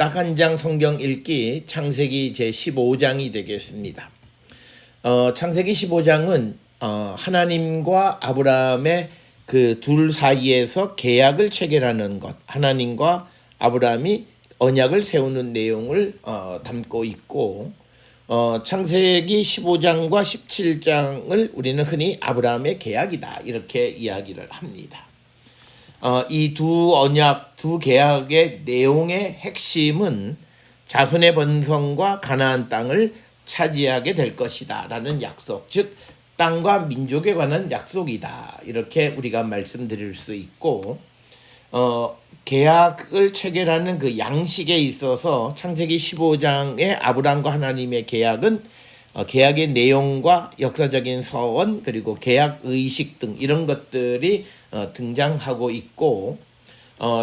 딱 한 장 성경 읽기 창세기 제15장이 되겠습니다. 창세기 15장은 하나님과 아브라함의 그 둘 사이에서 계약을 체결하는 것, 하나님과 아브라함이 언약을 세우는 내용을 담고 있고, 창세기 15장과 17장을 우리는 흔히 아브라함의 계약이다 이렇게 이야기를 합니다. 이 두 언약, 두 계약의 내용의 핵심은 자손의 번성과 가나안 땅을 차지하게 될 것이다 라는 약속, 즉 땅과 민족에 관한 약속이다 이렇게 우리가 말씀드릴 수 있고, 계약을 체결하는 그 양식에 있어서 창세기 15장의 아브라함과 하나님의 계약은 계약의 내용과 역사적인 서원 그리고 계약 의식 등 이런 것들이 등장하고 있고,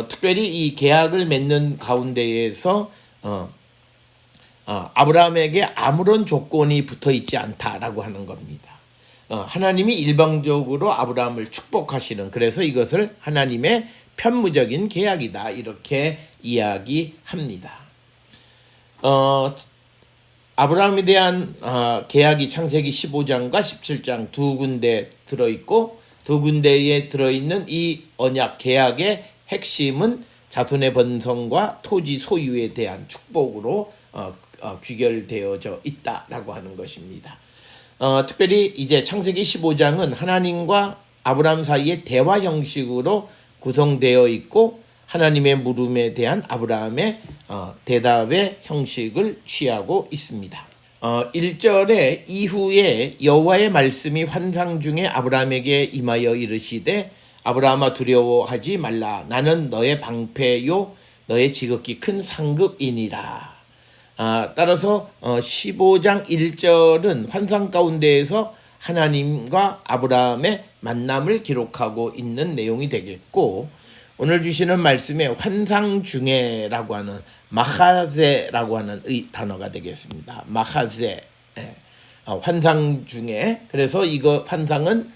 특별히 이 계약을 맺는 가운데에서 아브라함에게 아무런 조건이 붙어 있지 않다라고 하는 겁니다. 하나님이 일방적으로 아브라함을 축복하시는, 그래서 이것을 하나님의 편무적인 계약이다 이렇게 이야기합니다. 아브라함에 대한 계약이 창세기 15장과 17장 두 군데 들어있고, 두 군데에 들어있는 이 언약 계약의 핵심은 자손의 번성과 토지 소유에 대한 축복으로 귀결되어져 있다라고 하는 것입니다. 특별히 이제 창세기 15장은 하나님과 아브라함 사이의 대화 형식으로 구성되어 있고, 하나님의 물음에 대한 아브라함의 대답의 형식을 취하고 있습니다. 1절에 이후에 여호와의 말씀이 환상 중에 아브라함에게 임하여 이르시되 아브라함아 두려워하지 말라, 나는 너의 방패요 너의 지극히 큰 상급이니라. 따라서 15장 1절은 환상 가운데에서 하나님과 아브라함의 만남을 기록하고 있는 내용이 되겠고, 오늘 주시는 말씀에 환상 중에라고 하는 마하세라고 하는 단어가 되겠습니다. 마하세, 환상 중에. 그래서 이거 환상은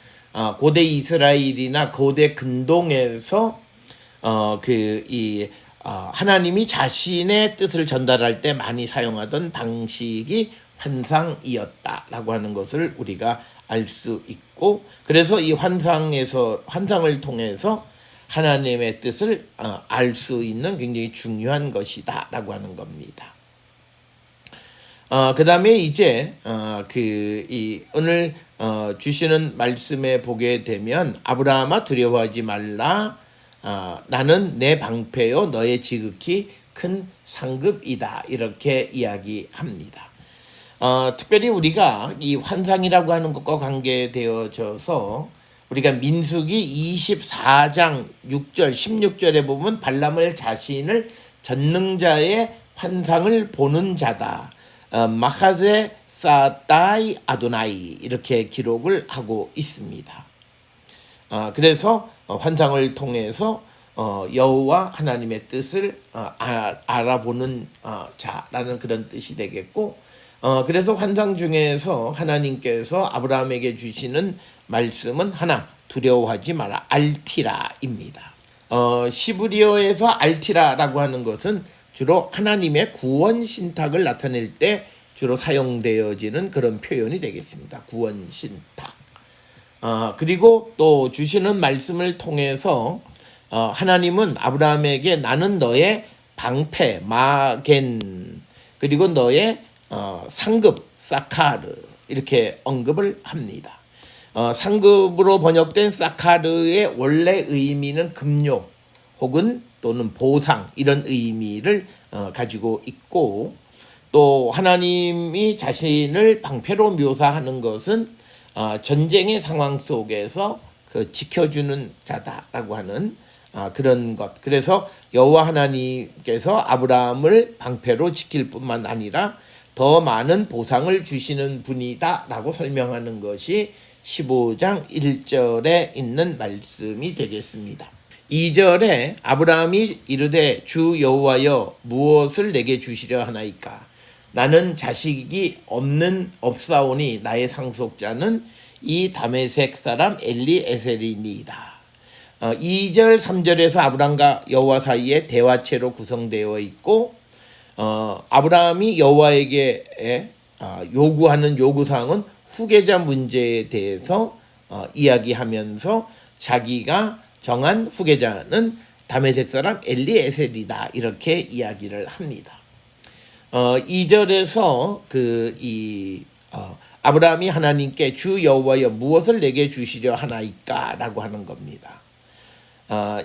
고대 이스라엘이나 고대 근동에서 하나님이 자신의 뜻을 전달할 때 많이 사용하던 방식이 환상이었다라고 하는 것을 우리가 알 수 있고, 그래서 이 환상을 통해서 하나님의 뜻을 알 수 있는 굉장히 중요한 것이다라고 하는 겁니다. 그 다음에 이제 오늘 주시는 말씀에 보게 되면 아브라함아 두려워하지 말라, 나는 내 방패요 너의 지극히 큰 상급이다 이렇게 이야기합니다. 특별히 우리가 이 환상이라고 하는 것과 관계되어져서 우리가 민수기 24장 6절 16절에 보면 발람을 자신을 전능자의 환상을 보는 자다, 마하세 사다이 아도나이 이렇게 기록을 하고 있습니다. 그래서 환상을 통해서 여호와 하나님의 뜻을 알아보는 자라는 그런 뜻이 되겠고, 그래서 환상 중에서 하나님께서 아브라함에게 주시는 말씀은 하나, 두려워하지 마라, 알티라입니다. 시브리어에서 알티라라고 하는 것은 주로 하나님의 구원 신탁을 나타낼 때 주로 사용되어지는 그런 표현이 되겠습니다. 구원 신탁. 그리고 또 주시는 말씀을 통해서 하나님은 아브라함에게 나는 너의 방패 마겐 그리고 너의 상급 사카르 이렇게 언급을 합니다. 상급으로 번역된 사카르의 원래 의미는 급료 혹은 또는 보상 이런 의미를 가지고 있고, 또 하나님이 자신을 방패로 묘사하는 것은 전쟁의 상황 속에서 지켜주는 자다라고 하는 그런 것. 그래서 여호와 하나님께서 아브라함을 방패로 지킬 뿐만 아니라 더 많은 보상을 주시는 분이다라고 설명하는 것이 15장 1절에 있는 말씀이 되겠습니다. 2절에 아브라함이 이르되 주 여호와여 무엇을 내게 주시려 하나이까, 나는 자식이 없사오니 나의 상속자는 이 다메섹 사람 엘리에셀이니이다. 2절 3절에서 아브라함과 여호와 사이에 대화체로 구성되어 있고, 아브라함이 여호와에게 요구하는 요구사항은 후계자 문제에 대해서 이야기하면서 자기가 정한 후계자는 다메섹 사람 엘리에셀이다 이렇게 이야기를 합니다. 2절에서 아브라함이 하나님께 주 여호와여 무엇을 내게 주시려 하나이까라고 하는 겁니다.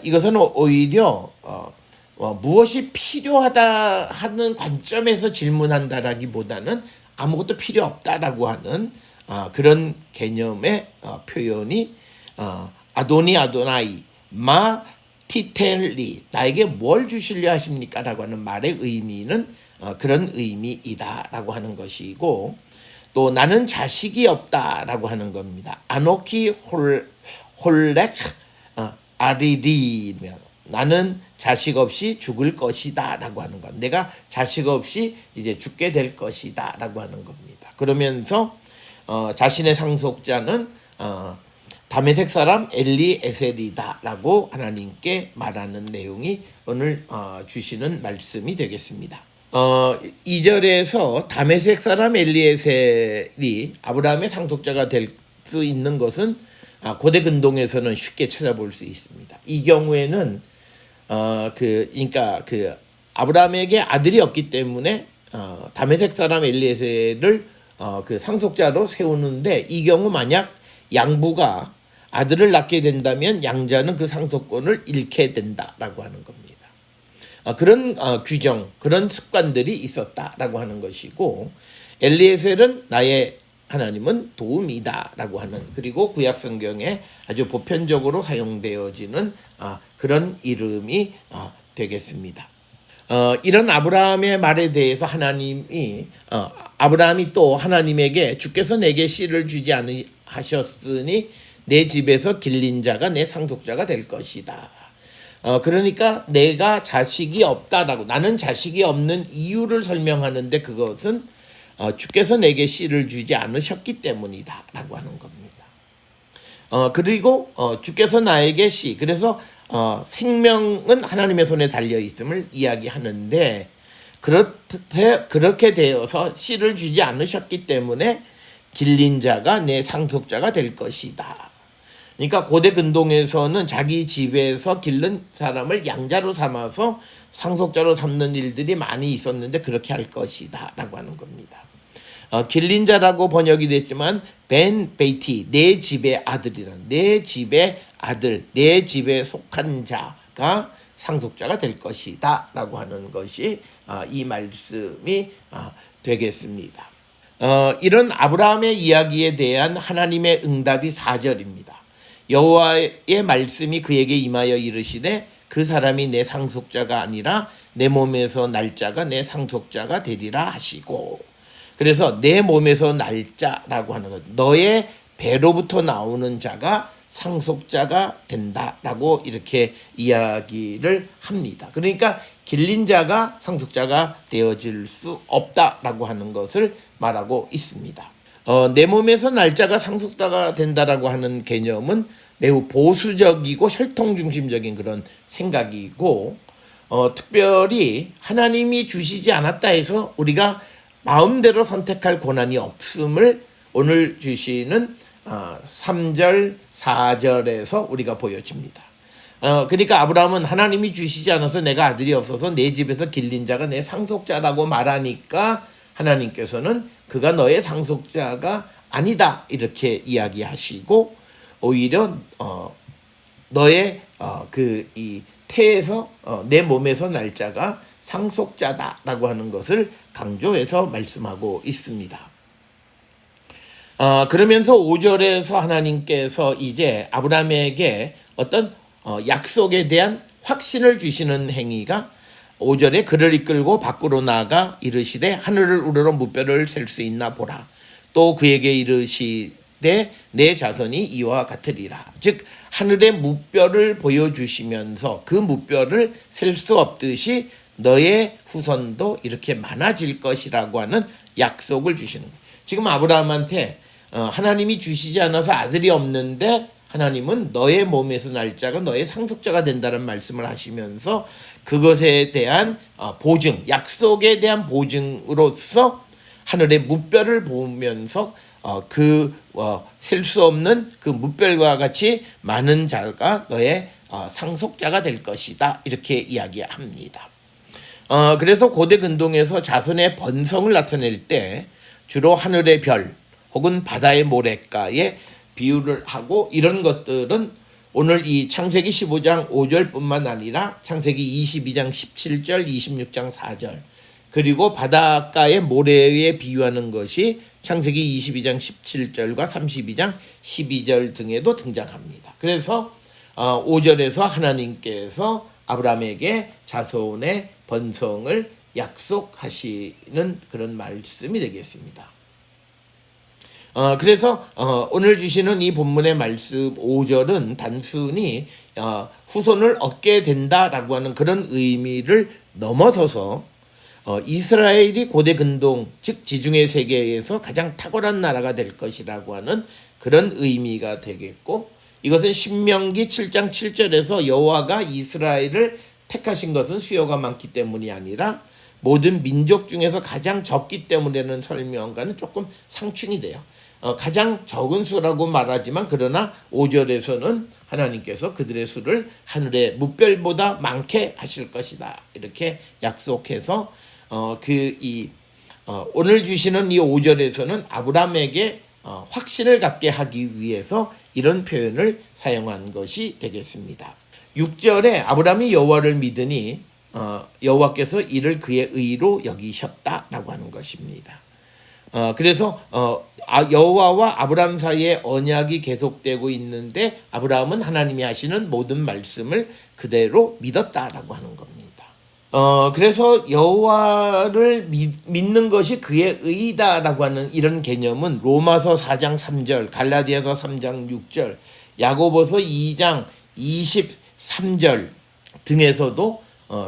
이것은 오히려 무엇이 필요하다 하는 관점에서 질문한다라기보다는 아무것도 필요 없다라고 하는 그런 개념의 표현이 아도나이 마 티텔리 나에게 뭘 주시려 하십니까? 라고 하는 말의 의미는 그런 의미이다라고 하는 것이고, 또 나는 자식이 없다라고 하는 겁니다. 아노키 홀렉 아리리면 나는 자식 없이 죽을 것이다라고 하는 것. 내가 자식 없이 이제 죽게 될 것이다라고 하는 겁니다. 그러면서 자신의 상속자는 다메섹 사람 엘리에셀이다라고 하나님께 말하는 내용이 오늘 주시는 말씀이 되겠습니다. 2절에서 다메섹 사람 엘리에셀이 아브라함의 상속자가 될 수 있는 것은 고대 근동에서는 쉽게 찾아볼 수 있습니다. 이 경우에는 그러니까 아브라함에게 아들이 없기 때문에 다메섹 사람 엘리에셀을 그 상속자로 세우는데, 이 경우 만약 양부가 아들을 낳게 된다면 양자는 그 상속권을 잃게 된다라고 하는 겁니다. 그런 규정, 그런 습관들이 있었다라고 하는 것이고, 엘리에셀은 나의 하나님은 도움이다라고 하는, 그리고 구약 성경에 아주 보편적으로 사용되어지는 그런 이름이 되겠습니다. 이런 아브라함의 말에 대해서 아브라함이 또 하나님에게 주께서 내게 씨를 주지 않으셨으니 내 집에서 길린 자가 내 상속자가 될 것이다. 그러니까 내가 자식이 없다라고, 나는 자식이 없는 이유를 설명하는데 그것은 주께서 내게 씨를 주지 않으셨기 때문이다 라고 하는 겁니다. 그리고 주께서 나에게 씨, 그래서 생명은 하나님의 손에 달려 있음을 이야기하는데, 그렇게 되어서 씨를 주지 않으셨기 때문에 길린 자가 내 상속자가 될 것이다. 그러니까 고대 근동에서는 자기 집에서 기른 사람을 양자로 삼아서 상속자로 삼는 일들이 많이 있었는데 그렇게 할 것이다 라고 하는 겁니다. 길린 자라고 번역이 됐지만 벤 베이티, 내 집의 아들이란, 내 집의 아들, 내 집에 속한 자가 상속자가 될 것이다 라고 하는 것이 이 말씀이 되겠습니다. 이런 아브라함의 이야기에 대한 하나님의 응답이 4절입니다. 여호와의 말씀이 그에게 임하여 이르시되 그 사람이 내 상속자가 아니라 내 몸에서 날 자가 내 상속자가 되리라 하시고, 그래서 내 몸에서 날 자라고 하는 것, 너의 배로부터 나오는 자가 상속자가 된다라고 이렇게 이야기를 합니다. 그러니까 길린 자가 상속자가 되어질 수 없다라고 하는 것을 말하고 있습니다. 내 몸에서 날 자가 상속자가 된다라고 하는 개념은 매우 보수적이고 혈통중심적인 그런 생각이고, 특별히 하나님이 주시지 않았다 해서 우리가 마음대로 선택할 권한이 없음을 오늘 주시는 3절, 4절에서 우리가 보여집니다. 그러니까 아브라함은 하나님이 주시지 않아서 내가 아들이 없어서 내 집에서 길린 자가 내 상속자라고 말하니까 하나님께서는 그가 너의 상속자가 아니다 이렇게 이야기하시고, 오히려 너의 이 태에서 내 몸에서 날 자가 상속자다라고 하는 것을 강조해서 말씀하고 있습니다. 그러면서 5절에서 하나님께서 이제 아브라함에게 어떤 약속에 대한 확신을 주시는 행위가 5절에 그를 이끌고 밖으로 나가 이르시되 하늘을 우러러 무뼈를 셀 수 있나 보라. 또 그에게 이르시되 내 자손이 이와 같으리라. 즉 하늘의 무뼈를 보여주시면서 그 무뼈를 셀 수 없듯이 너의 후손도 이렇게 많아질 것이라고 하는 약속을 주시는 거예요. 지금 아브라함한테 하나님이 주시지 않아서 아들이 없는데 하나님은 너의 몸에서 날 자가 너의 상속자가 된다는 말씀을 하시면서 그것에 대한 보증, 약속에 대한 보증으로서 하늘의 무별을 보면서 셀 수 없는 그 무별과 같이 많은 자가 너의 상속자가 될 것이다, 이렇게 이야기합니다. 그래서 고대 근동에서 자손의 번성을 나타낼 때 주로 하늘의 별 혹은 바다의 모래가에 비유를 하고, 이런 것들은 오늘 이 창세기 15장 5절뿐만 아니라 창세기 22장 17절, 26장 4절, 그리고 바닷가의 모래에 비유하는 것이 창세기 22장 17절과 32장 12절 등에도 등장합니다. 그래서 5절에서 하나님께서 아브라함에게 자손의 번성을 약속하시는 그런 말씀이 되겠습니다. 그래서 오늘 주시는 이 본문의 말씀 5절은 단순히 후손을 얻게 된다라고 하는 그런 의미를 넘어서서 이스라엘이 고대 근동, 즉 지중해 세계에서 가장 탁월한 나라가 될 것이라고 하는 그런 의미가 되겠고, 이것은 신명기 7장 7절에서 여호와가 이스라엘을 택하신 것은 수요가 많기 때문이 아니라 모든 민족 중에서 가장 적기 때문이라는 설명과는 조금 상충이 돼요. 가장 적은 수라고 말하지만, 그러나 5절에서는 하나님께서 그들의 수를 하늘의 무별보다 많게 하실 것이다, 이렇게 약속해서 오늘 주시는 이 5절에서는 아브라함에게 확신을 갖게 하기 위해서 이런 표현을 사용한 것이 되겠습니다. 6절에 아브라함이 여호와를 믿으니 여호와께서 이를 그의 의로 여기셨다라고 하는 것입니다. 그래서 여호와와 아브라함 사이에 언약이 계속되고 있는데 아브라함은 하나님이 하시는 모든 말씀을 그대로 믿었다라고 하는 겁니다. 그래서 여호와를 믿는 것이 그의 의다라고 하는 이런 개념은 로마서 4장 3절, 갈라디아서 3장 6절, 야고보서 2장 23절 등에서도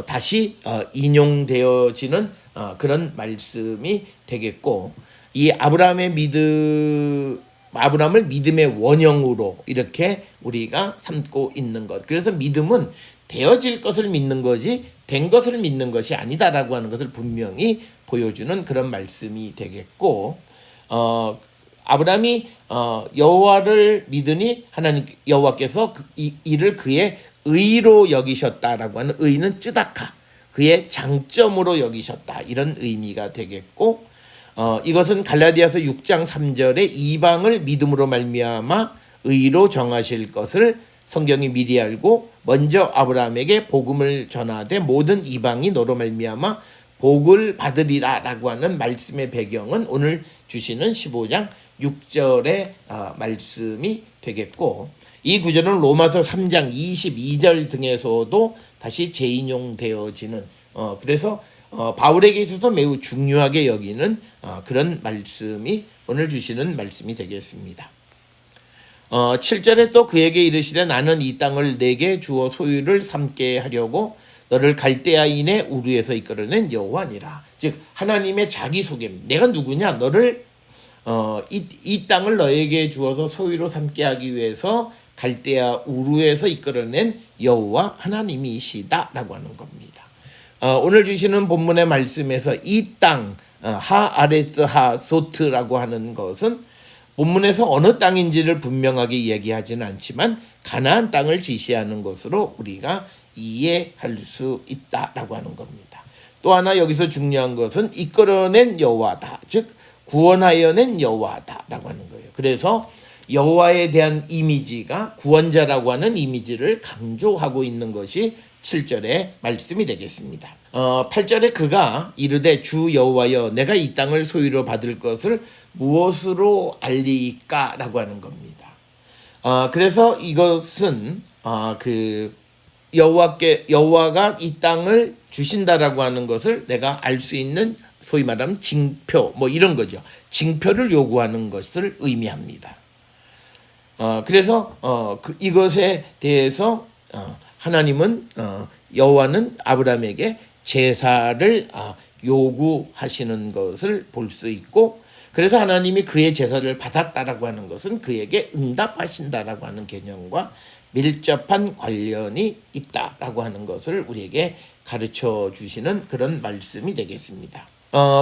다시 인용되어지는 그런 말씀이 되겠고, 이 아브라함을 믿음의 원형으로 이렇게 우리가 삼고 있는 것. 그래서 믿음은 되어질 것을 믿는 거지 된 것을 믿는 것이 아니다라고 하는 것을 분명히 보여주는 그런 말씀이 되겠고, 아브라함이 여호와를 믿으니 여호와께서 이를 그의 의로 여기셨다라고 하는, 의는 쯔다카, 그의 장점으로 여기셨다, 이런 의미가 되겠고, 이것은 갈라디아서 6장 3절에 이방을 믿음으로 말미암아 의로 정하실 것을 성경이 미리 알고 먼저 아브라함에게 복음을 전하되 모든 이방이 너로 말미암아 복을 받으리라라고 하는 말씀의 배경은 오늘 주시는 15장 6절의 말씀이 되겠고, 이 구절은 로마서 3장 22절 등에서도 다시 재인용되어지는, 그래서 바울에게 있어서 매우 중요하게 여기는 그런 말씀이 오늘 주시는 말씀이 되겠습니다. 7절에 또 그에게 이르시되 나는 이 땅을 내게 주어 소유를 삼게 하려고 너를 갈대아인의 우르에서 이끌어낸 여호와니라. 즉 하나님의 자기소개입니다. 내가 누구냐? 너를 이 땅을 너에게 주어서 소유로 삼게 하기 위해서 갈대아 우르에서 이끌어낸 여호와 하나님이시다라고 하는 겁니다. 오늘 주시는 본문의 말씀에서 이 땅, 하아레스 하소트라고 하는 것은 본문에서 어느 땅인지를 분명하게 이야기하지는 않지만 가나안 땅을 지시하는 것으로 우리가 이해할 수 있다라고 하는 겁니다. 또 하나 여기서 중요한 것은 이끌어낸 여호와다, 즉 구원하여 낸 여호와다라고 하는 거예요. 그래서 여호와에 대한 이미지가 구원자라고 하는 이미지를 강조하고 있는 것이 7절의 말씀이 되겠습니다. 8절에 그가 이르되 주 여호와여 내가 이 땅을 소유로 받을 것을 무엇으로 알리까? 라고 하는 겁니다. 그래서 이것은 여호와가 이 땅을 주신다라고 하는 것을 내가 알 수 있는 소위 말하면 징표, 이런 거죠. 징표를 요구하는 것을 의미합니다. 그래서 이것에 대해서 하나님은 여호와는 아브라함에게 제사를 요구하시는 것을 볼 수 있고, 그래서 하나님이 그의 제사를 받았다라고 하는 것은 그에게 응답하신다라고 하는 개념과 밀접한 관련이 있다라고 하는 것을 우리에게 가르쳐 주시는 그런 말씀이 되겠습니다.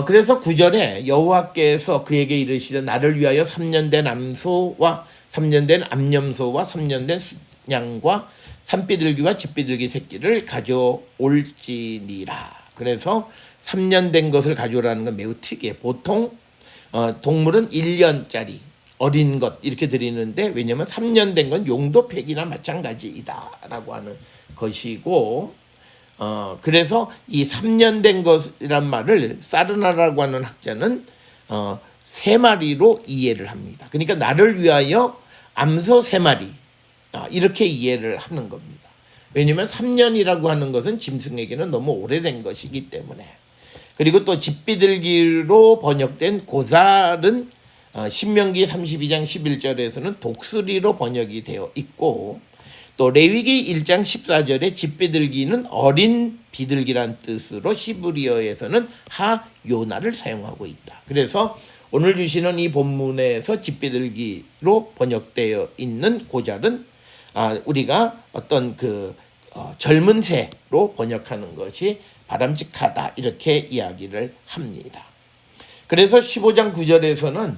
그래서 9절에 여호와께서 그에게 이르시되 나를 위하여 3년 된 암소와 3년 된 암염소와 3년 된 양과 산비둘기와 집비둘기 새끼를 가져올지니라. 그래서 3년 된 것을 가져오라는 건 매우 특이해. 보통 동물은 1년짜리 어린 것 이렇게 드리는데, 왜냐하면 3년 된 건 용도 폐기나 마찬가지이다라고 하는 것이고, 그래서 이 3년 된 것이란 말을 사르나라고 하는 학자는 3마리로 이해를 합니다. 그러니까 나를 위하여 암소 3마리 이렇게 이해를 하는 겁니다. 왜냐하면 3년이라고 하는 것은 짐승에게는 너무 오래된 것이기 때문에. 그리고 또 집비둘기로 번역된 고살은 신명기 32장 11절에서는 독수리로 번역이 되어 있고, 또 레위기 1장 14절에 집비둘기는 어린 비둘기란 뜻으로 히브리어에서는 하요나를 사용하고 있다. 그래서 오늘 주시는 이 본문에서 집비둘기로 번역되어 있는 고잘은 우리가 어떤 젊은 새로 번역하는 것이 바람직하다 이렇게 이야기를 합니다. 그래서 15장 9절에서는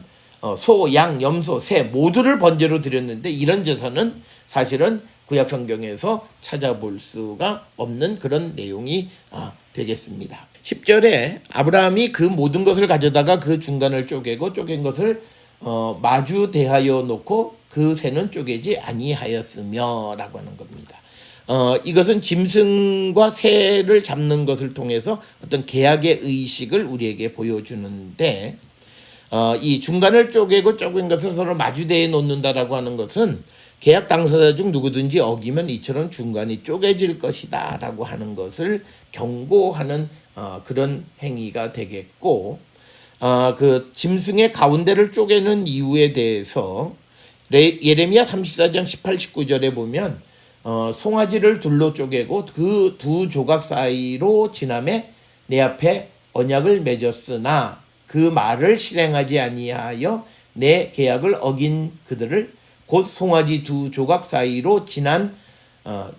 소, 양, 염소, 새 모두를 번제로 드렸는데, 이런 제사는 사실은 구약 성경에서 찾아볼 수가 없는 그런 내용이 되겠습니다. 10절에 아브라함이 그 모든 것을 가져다가 그 중간을 쪼개고 쪼갠 것을 마주 대하여 놓고 그 새는 쪼개지 아니하였으며 라고 하는 겁니다. 이것은 짐승과 새를 잡는 것을 통해서 어떤 계약의 의식을 우리에게 보여주는데, 이 중간을 쪼개고 쪼갠 것을 서로 마주대해 놓는다라고 하는 것은 계약 당사자 중 누구든지 어기면 이처럼 중간이 쪼개질 것이다 라고 하는 것을 경고하는 그런 행위가 되겠고, 그 짐승의 가운데를 쪼개는 이유에 대해서 예레미야 34장 18, 19절에 보면 송아지를 둘로 쪼개고 그 두 조각 사이로 지나매 내 앞에 언약을 맺었으나 그 말을 실행하지 아니하여 내 계약을 어긴 그들을 곧 송아지 두 조각 사이로 지난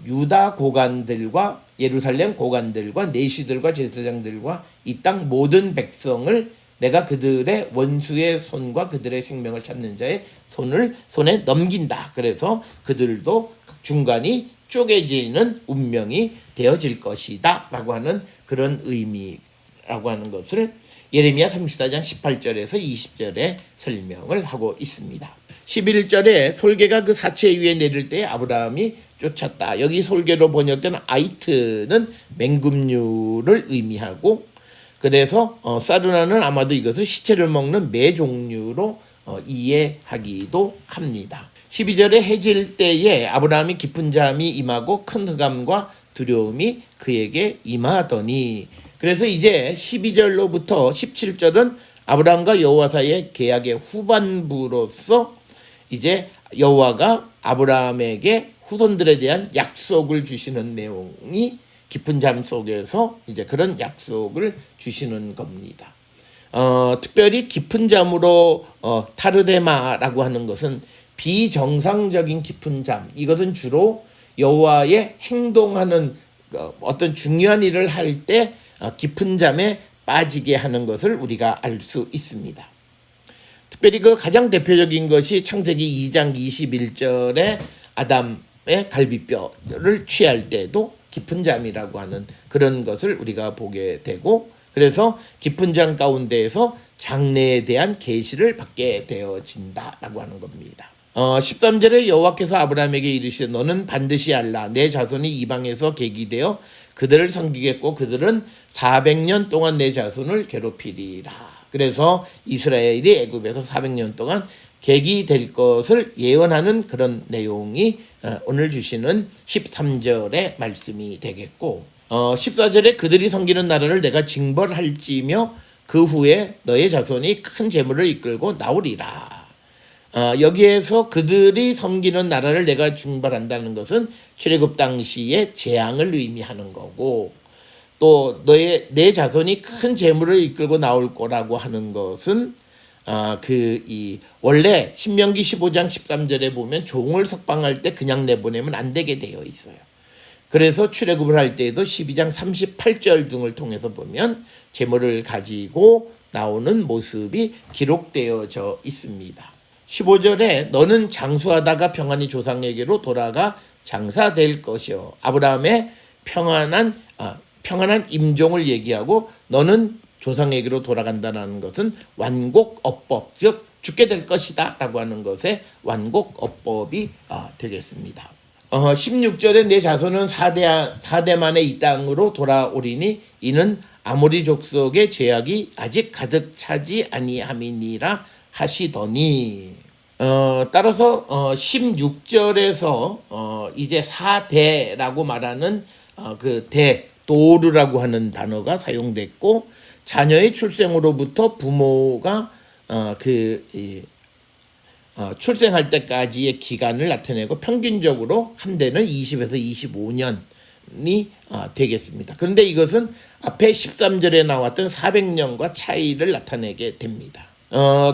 유다 고관들과 예루살렘 고관들과 내시들과 제사장들과 이 땅 모든 백성을 내가 그들의 원수의 손과 그들의 생명을 찾는 자의 손에 넘긴다. 그래서 그들도 중간이 쪼개지는 운명이 되어질 것이다 라고 하는 그런 의미라고 하는 것을 예레미야 34장 18절에서 20절에 설명을 하고 있습니다. 11절에 솔개가 그 사체 위에 내릴 때 아브라함이 쫓았다. 여기 솔개로 번역된 아이트는 맹금류를 의미하고, 그래서 사르나는 아마도 이것을 시체를 먹는 매 종류로 이해하기도 합니다. 12절에 해질 때에 아브라함이 깊은 잠이 임하고 큰 흑암과 두려움이 그에게 임하더니, 그래서 이제 12절로부터 17절은 아브라함과 여호와 사이의 계약의 후반부로서 이제 여호와가 아브라함에게 후손들에 대한 약속을 주시는 내용이 깊은 잠 속에서 이제 그런 약속을 주시는 겁니다. 특별히 깊은 잠으로 타르데마라고 하는 것은 비정상적인 깊은 잠, 이것은 주로 여호와의 행동하는 어떤 중요한 일을 할 때 깊은 잠에 빠지게 하는 것을 우리가 알 수 있습니다. 특별히 그 가장 대표적인 것이 창세기 2장 21절에 아담의 갈비뼈를 취할 때도 깊은 잠이라고 하는 그런 것을 우리가 보게 되고, 그래서 깊은 잠 가운데에서 장래에 대한 계시를 받게 되어진다라고 하는 겁니다. 13절에 여호와께서 아브라함에게 이르시되 너는 반드시 알라 내 자손이 이방에서 계기되어 그들을 섬기겠고 그들은 400년 동안 내 자손을 괴롭히리라. 그래서 이스라엘이 애굽에서 400년 동안 계기될 것을 예언하는 그런 내용이 오늘 주시는 13절의 말씀이 되겠고, 14절에 그들이 섬기는 나라를 내가 징벌할지며 그 후에 너의 자손이 큰 재물을 이끌고 나오리라. 여기에서 그들이 섬기는 나라를 내가 징벌한다는 것은 출애굽 당시의 재앙을 의미하는 거고, 또 내 자손이 큰 재물을 이끌고 나올 거라고 하는 것은 원래 신명기 15장 13절에 보면 종을 석방할 때 그냥 내보내면 안 되게 되어 있어요. 그래서 출애굽을 할 때에도 12장 38절 등을 통해서 보면 제물을 가지고 나오는 모습이 기록되어져 있습니다. 15절에 너는 장수하다가 평안히 조상에게로 돌아가 장사될 것이요. 아브라함의 평안한 임종을 얘기하고 너는 조상에게로 돌아간다는 것은 완곡업법, 즉 죽게 될 것이다 라고 하는 것의 완곡업법이 되겠습니다. 16절에 내 자손은 4대 만에 이 땅으로 돌아오리니 이는 아모리 족속의 죄악이 아직 가득 차지 아니함이니라 하시더니 따라서 16절에서 이제 4대라고 말하는 도르라고 하는 단어가 사용됐고 자녀의 출생으로부터 부모가 출생할 때까지의 기간을 나타내고 평균적으로 한 대는 20에서 25년이 되겠습니다. 그런데 이것은 앞에 13절에 나왔던 400년과 차이를 나타내게 됩니다.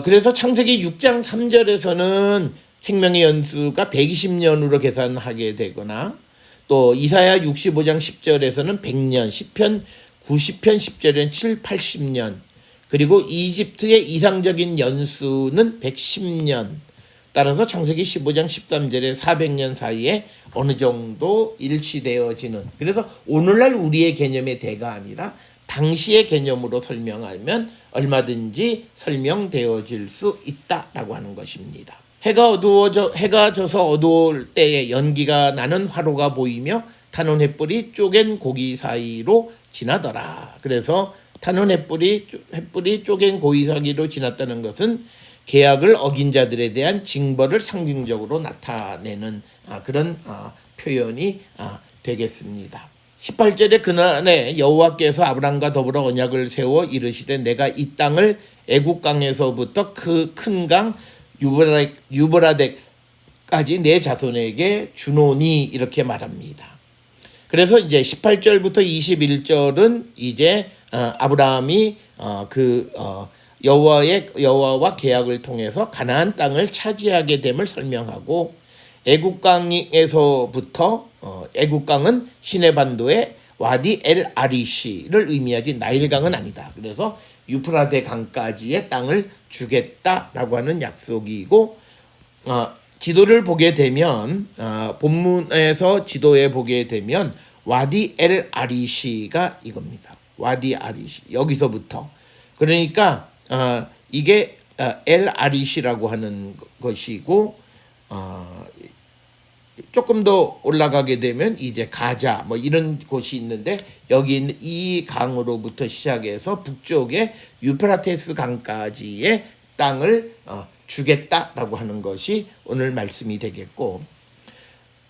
그래서 창세기 6장 3절에서는 생명의 연수가 120년으로 계산하게 되거나 또 이사야 65장 10절에서는 100년, 시편 90편 10절에는 7, 80년, 그리고 이집트의 이상적인 연수는 110년, 따라서 창세기 15장 13절에 400년 사이에 어느 정도 일치되어지는, 그래서 오늘날 우리의 개념의 대가 아니라 당시의 개념으로 설명하면 얼마든지 설명되어질 수 있다라고 하는 것입니다. 해가 져서 어두울 때에 연기가 나는 화로가 보이며 타는 횃불이 쪼갠 고기 사이로 지나더라. 그래서 타는 횃불이 쪼갠 고기 사이로 지났다는 것은 계약을 어긴 자들에 대한 징벌을 상징적으로 나타내는 그런 표현이 되겠습니다. 18절에 그날에 여호와께서 아브람과 더불어 언약을 세워 이르시되 내가 이 땅을 애국 강에서부터 그 큰 강 유브라데까지 내 자손에게 주노니 이렇게 말합니다. 그래서 이제 18절부터 21절은 이제 아브라함이 여호와와 계약을 통해서 가나안 땅을 차지하게 됨을 설명하고 애국강에서부터 애국강은 시내반도의 와디 엘 아리시를 의미하지 나일강은 아니다. 그래서 유프라데 강까지의 땅을 주겠다라고 하는 약속이고 지도를 보게 되면 본문에서 지도에 보게 되면 와디 엘 아리시가 이겁니다. 와디 아리시 여기서부터 그러니까 이게 엘 아리시라고 하는 것이고 조금 더 올라가게 되면 이제 가자 뭐 이런 곳이 있는데 여기 있는 이 강으로부터 시작해서 북쪽에 유프라테스 강까지의 땅을 주겠다라고 하는 것이 오늘 말씀이 되겠고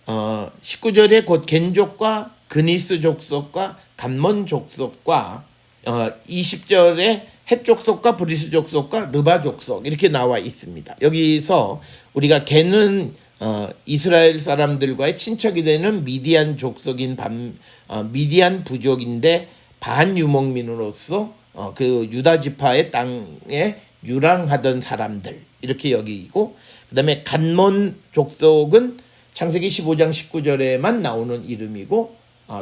19절에 곧 겐족과 그니스 족속과 간몬 족속과 20절에 헷 족속과 브리스 족속과 르바 족속 이렇게 나와 있습니다. 여기서 우리가 겐은 이스라엘 사람들과의 친척이 되는 미디안 족속인 미디안 부족인데 반유목민으로서 그 유다 지파의 땅에 유랑하던 사람들 이렇게 여기고 그다음에 간몬 족속은 창세기 15장 19절에만 나오는 이름이고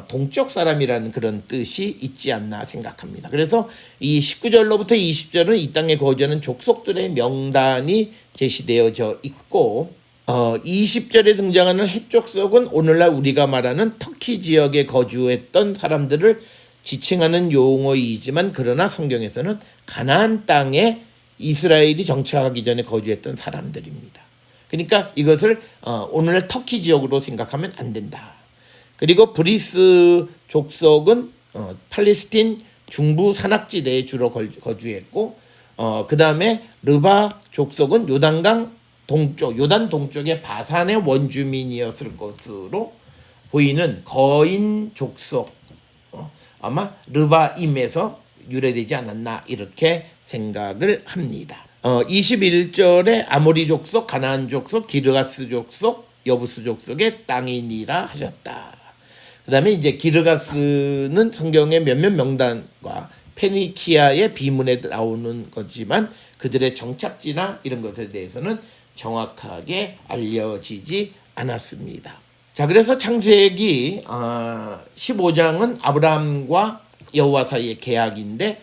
동쪽 사람이라는 그런 뜻이 있지 않나 생각합니다. 그래서 이 19절로부터 20절은 이 땅에 거주하는 족속들의 명단이 제시되어져 있고 20절에 등장하는 헷 족속은 오늘날 우리가 말하는 터키 지역에 거주했던 사람들을 지칭하는 용어이지만 그러나 성경에서는 가나안 땅에 이스라엘이 정착하기 전에 거주했던 사람들입니다. 그러니까 이것을 오늘날 터키 지역으로 생각하면 안 된다. 그리고 브리스 족속은 팔레스틴 중부 산악지대에 주로 거주했고 그 다음에 르바 족속은 요단 동쪽의 바산의 원주민이었을 것으로 보이는 거인 족속 아마 르바임에서 유래되지 않았나 이렇게 생각을 합니다. 21절에 아모리 족속, 가나안 족속, 기르가스 족속, 여부스 족속의 땅이니라 하셨다. 그 다음에 이제 기르가스는 성경의 몇몇 명단과 페니키아의 비문에 나오는 거지만 그들의 정착지나 이런 것에 대해서는 정확하게 알려지지 않았습니다. 자, 그래서 창세기 15장은 아브라함과 여호와 사이의 계약인데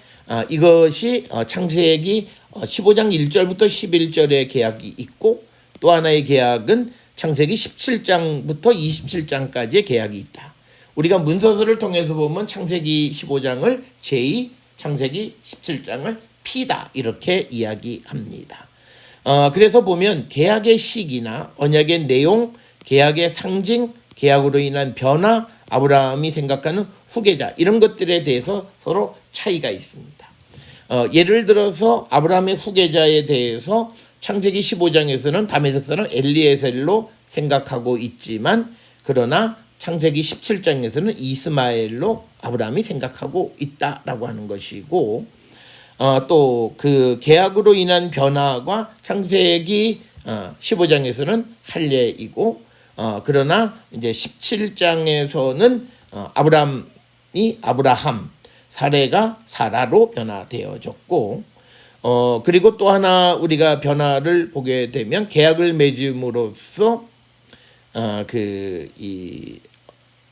이것이 창세기 15장 1절부터 11절의 계약이 있고 또 하나의 계약은 창세기 17장부터 27장까지의 계약이 있다. 우리가 문서서를 통해서 보면 창세기 15장을 제2, 창세기 17장을 P다 이렇게 이야기합니다. 그래서 보면 계약의 시기나 언약의 내용, 계약의 상징, 계약으로 인한 변화, 아브라함이 생각하는 후계자 이런 것들에 대해서 서로 차이가 있습니다. 예를 들어서 아브라함의 후계자에 대해서 창세기 15장에서는 다메섹 사람 엘리에셀로 생각하고 있지만 그러나 창세기 17장에서는 이스마엘로 아브라함이 생각하고 있다라고 하는 것이고 또 그 계약으로 인한 변화가 창세기 15장에서는 할례이고 그러나 이제 17장에서는 아브라함이 아브라함, 사레가 사라로 변화되어졌고 그리고 또 하나 우리가 변화를 보게 되면 계약을 맺음으로써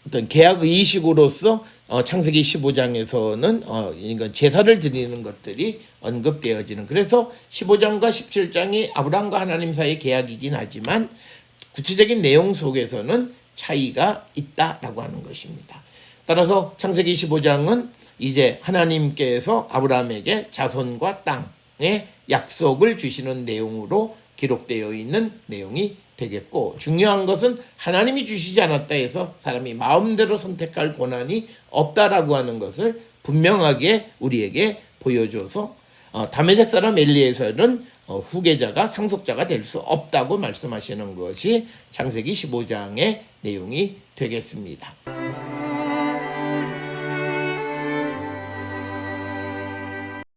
어떤 계약 의식으로서 창세기 15장에서는 이건 제사를 드리는 것들이 언급되어지는 그래서 15장과 17장이 아브라함과 하나님 사이의 계약이긴 하지만 구체적인 내용 속에서는 차이가 있다라고 하는 것입니다. 따라서 창세기 15장은 이제 하나님께서 아브라함에게 자손과 땅의 약속을 주시는 내용으로 기록되어 있는 내용이 되겠고 중요한 것은 하나님이 주시지 않았다 해서 사람이 마음대로 선택할 권한이 없다라고 하는 것을 분명하게 우리에게 보여줘서 다메섹 사람 엘리에셀은 후계자가 상속자가 될 수 없다고 말씀하시는 것이 창세기 15장의 내용이 되겠습니다.